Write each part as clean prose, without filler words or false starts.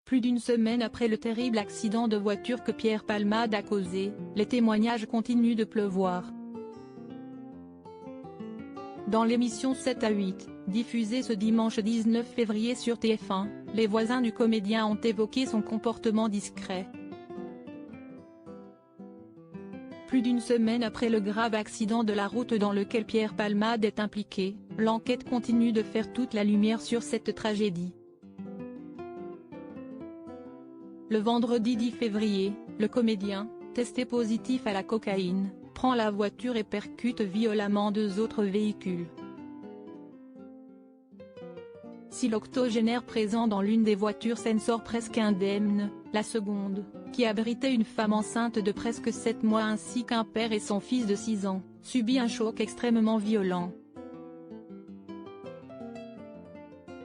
Plus d'une semaine après le terrible accident de voiture que Pierre Palmade a causé, les témoignages continuent de pleuvoir. Dans l'émission 7 à 8, diffusée ce dimanche 19 février sur TF1, les voisins du comédien ont évoqué son comportement discret. Plus d'une semaine après le grave accident de la route dans lequel Pierre Palmade est impliqué, l'enquête continue de faire toute la lumière sur cette tragédie. Le vendredi 10 février, le comédien, testé positif à la cocaïne, prend la voiture et percute violemment deux autres véhicules. Si l'octogénaire présent dans l'une des voitures s'en sort presque indemne, la seconde, qui abritait une femme enceinte de presque 7 mois ainsi qu'un père et son fils de 6 ans, subit un choc extrêmement violent.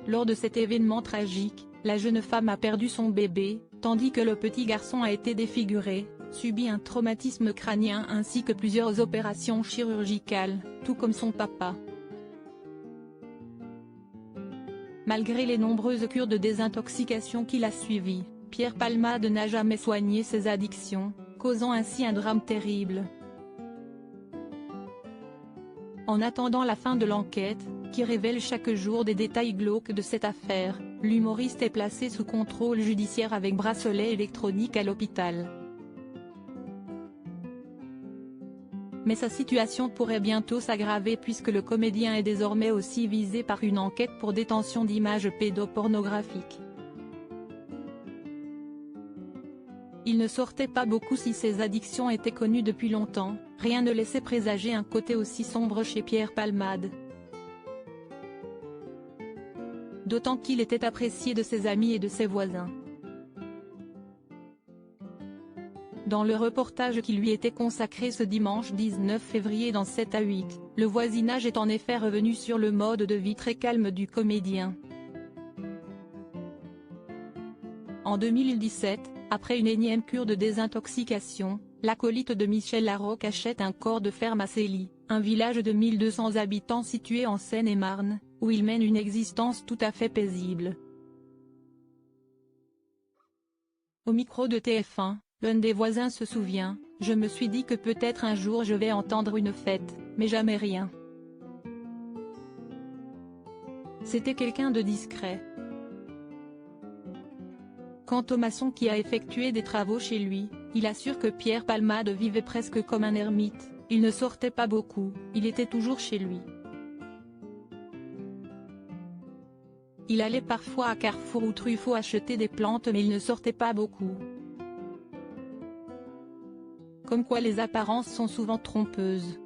Lors de cet événement tragique, la jeune femme a perdu son bébé, tandis que le petit garçon a été défiguré, subi un traumatisme crânien ainsi que plusieurs opérations chirurgicales, tout comme son papa. Malgré les nombreuses cures de désintoxication qu'il a suivies, Pierre Palmade n'a jamais soigné ses addictions, causant ainsi un drame terrible. En attendant la fin de l'enquête, qui révèle chaque jour des détails glauques de cette affaire, l'humoriste est placé sous contrôle judiciaire avec bracelet électronique à l'hôpital. Mais sa situation pourrait bientôt s'aggraver puisque le comédien est désormais aussi visé par une enquête pour détention d'images pédopornographiques. Il ne sortait pas beaucoup si ses addictions étaient connues depuis longtemps, rien ne laissait présager un côté aussi sombre chez Pierre Palmade. D'autant qu'il était apprécié de ses amis et de ses voisins. Dans le reportage qui lui était consacré ce dimanche 19 février dans 7 à 8, le voisinage est en effet revenu sur le mode de vie très calme du comédien. En 2017, après une énième cure de désintoxication, l'acolyte de Michel Larocque achète un corps de ferme à Cély, un village de 1200 habitants situé en Seine-et-Marne, où il mène une existence tout à fait paisible. Au micro de TF1, l'un des voisins se souvient: « Je me suis dit que peut-être un jour je vais entendre une fête, mais jamais rien. » C'était quelqu'un de discret. Quant au maçon qui a effectué des travaux chez lui, il assure que Pierre Palmade vivait presque comme un ermite, il ne sortait pas beaucoup, il était toujours chez lui. Il allait parfois à Carrefour ou Truffaut acheter des plantes mais il ne sortait pas beaucoup. Comme quoi les apparences sont souvent trompeuses.